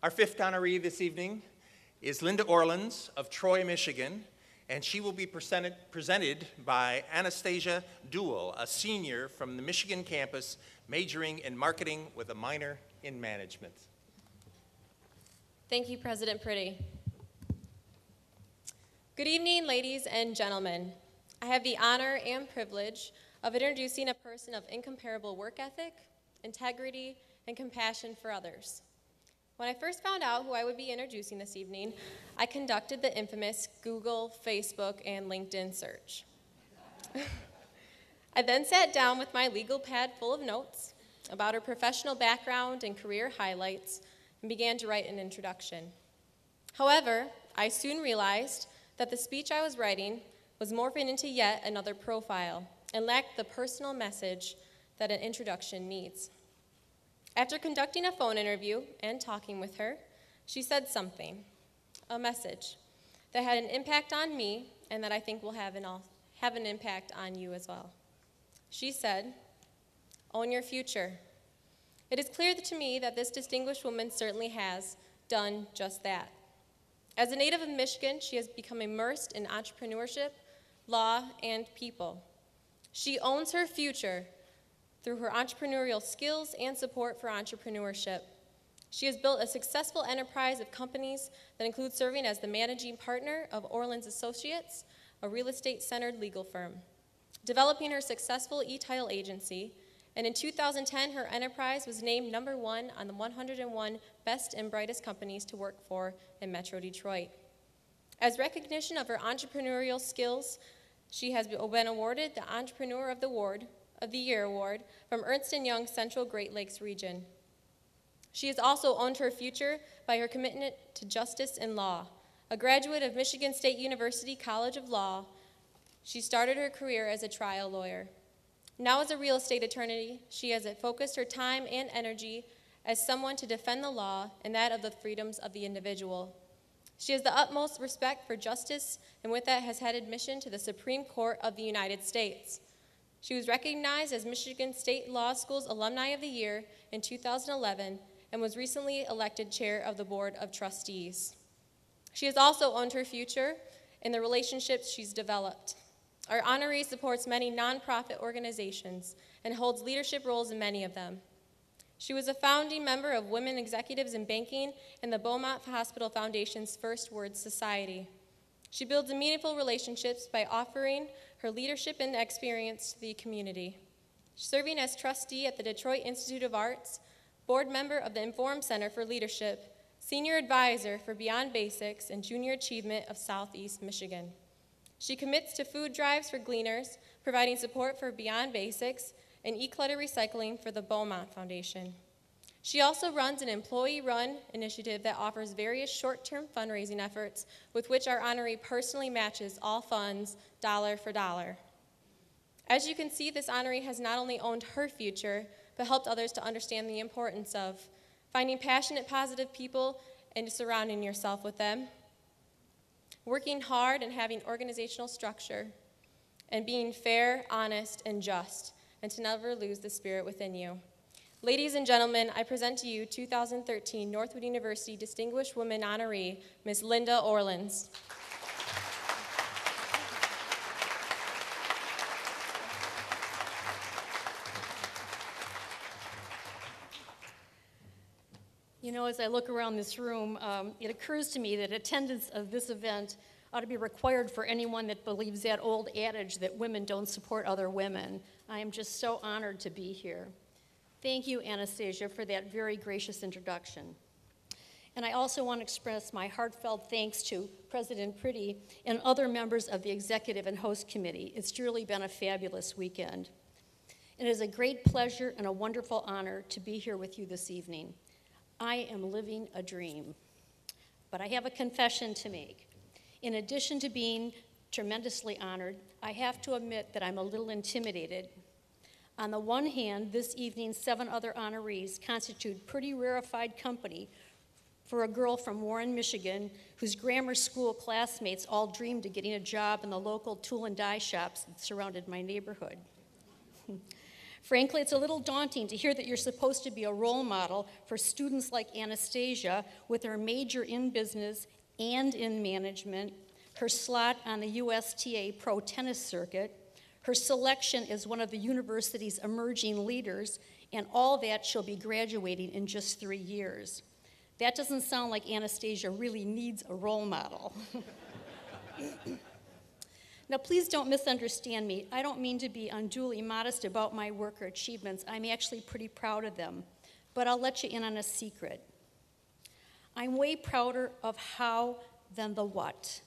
Our fifth honoree this evening is Linda Orlans of Troy, Michigan, and she will be presented by Anastasia Duell, a senior from the Michigan campus majoring in marketing with a minor in management. Thank you, President Pretty. Good evening, ladies and gentlemen. I have the honor and privilege of introducing a person of incomparable work ethic, integrity, and compassion for others. When I first found out who I would be introducing this evening, I conducted the infamous Google, Facebook, and LinkedIn search. I then sat down with my legal pad full of notes about her professional background and career highlights and began to write an introduction. However, I soon realized that the speech I was writing was morphing into yet another profile and lacked the personal message that an introduction needs. After conducting a phone interview and talking with her, she said something, a message, that had an impact on me and that I think will have an impact on you as well. She said, "Own your future." It is clear to me that this distinguished woman certainly has done just that. As a native of Michigan, she has become immersed in entrepreneurship, law, and people. She owns her future through her entrepreneurial skills and support for entrepreneurship. She has built a successful enterprise of companies that include serving as the managing partner of Orlans Associates, a real estate-centered legal firm, developing her successful e-tile agency, and in 2010, her enterprise was named #1 on the 101 best and brightest companies to work for in Metro Detroit. As recognition of her entrepreneurial skills, she has been awarded the Entrepreneur of the Year Award from Ernst & Young Central Great Lakes Region. She has also owned her future by her commitment to justice and law. A graduate of Michigan State University College of Law, she started her career as a trial lawyer. Now as a real estate attorney, she has focused her time and energy as someone to defend the law and that of the freedoms of the individual. She has the utmost respect for justice and with that has had admission to the Supreme Court of the United States. She was recognized as Michigan State Law School's Alumni of the Year in 2011 and was recently elected chair of the Board of Trustees. She has also owned her future in the relationships she's developed. Our honoree supports many nonprofit organizations and holds leadership roles in many of them. She was a founding member of Women Executives in Banking and the Beaumont Hospital Foundation's First Words Society. She builds meaningful relationships by offering her leadership and experience to the community. Serving as trustee at the Detroit Institute of Arts, board member of the Inform Center for Leadership, senior advisor for Beyond Basics and Junior Achievement of Southeast Michigan. She commits to food drives for gleaners, providing support for Beyond Basics and e-clutter recycling for the Beaumont Foundation. She also runs an employee-run initiative that offers various short-term fundraising efforts with which our honoree personally matches all funds dollar for dollar. As you can see, this honoree has not only owned her future, but helped others to understand the importance of finding passionate, positive people and surrounding yourself with them, working hard and having organizational structure, and being fair, honest, and just, and to never lose the spirit within you. Ladies and gentlemen, I present to you 2013 Northwood University Distinguished Woman Honoree, Ms. Linda Orlans. You know, as I look around this room, it occurs to me that attendance of this event ought to be required for anyone that believes that old adage that women don't support other women. I am just so honored to be here. Thank you, Anastasia, for that very gracious introduction. And I also want to express my heartfelt thanks to President Pretty and other members of the Executive and Host Committee. It's truly been a fabulous weekend. It is a great pleasure and a wonderful honor to be here with you this evening. I am living a dream, but I have a confession to make. In addition to being tremendously honored, I have to admit that I'm a little intimidated. On the one hand, this evening's 7 other honorees constitute pretty rarefied company for a girl from Warren, Michigan, whose grammar school classmates all dreamed of getting a job in the local tool and die shops that surrounded my neighborhood. Frankly, it's a little daunting to hear that you're supposed to be a role model for students like Anastasia with her major in business and in management, her slot on the USTA Pro Tennis Circuit, her selection as one of the university's emerging leaders, and all that she'll be graduating in just 3 years. That doesn't sound like Anastasia really needs a role model. Now, please don't misunderstand me. I don't mean to be unduly modest about my work or achievements. I'm actually pretty proud of them. But I'll let you in on a secret. I'm way prouder of how than the what.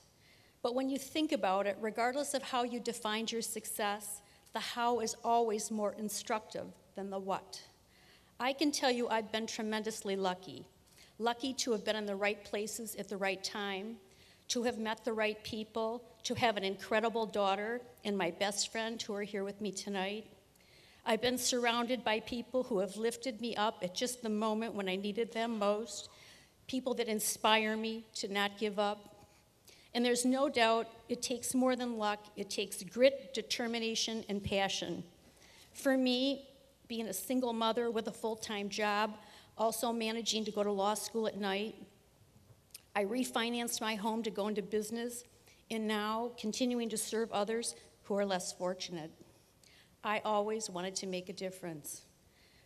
But when you think about it, regardless of how you defined your success, the how is always more instructive than the what. I can tell you I've been tremendously lucky. Lucky to have been in the right places at the right time, to have met the right people, to have an incredible daughter and my best friend who are here with me tonight. I've been surrounded by people who have lifted me up at just the moment when I needed them most, people that inspire me to not give up. And there's no doubt it takes more than luck. It takes grit, determination, and passion. For me, being a single mother with a full-time job, also managing to go to law school at night, I refinanced my home to go into business, and now continuing to serve others who are less fortunate. I always wanted to make a difference.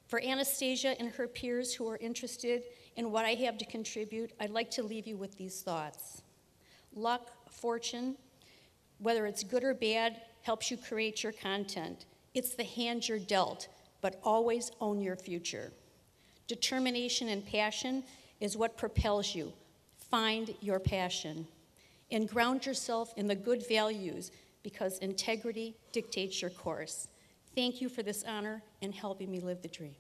For Anastasia and her peers who are interested in what I have to contribute, I'd like to leave you with these thoughts. Luck, fortune, whether it's good or bad, helps you create your content. It's the hand you're dealt, but always own your future. Determination and passion is what propels you. Find your passion and ground yourself in the good values because integrity dictates your course. Thank you for this honor and helping me live the dream.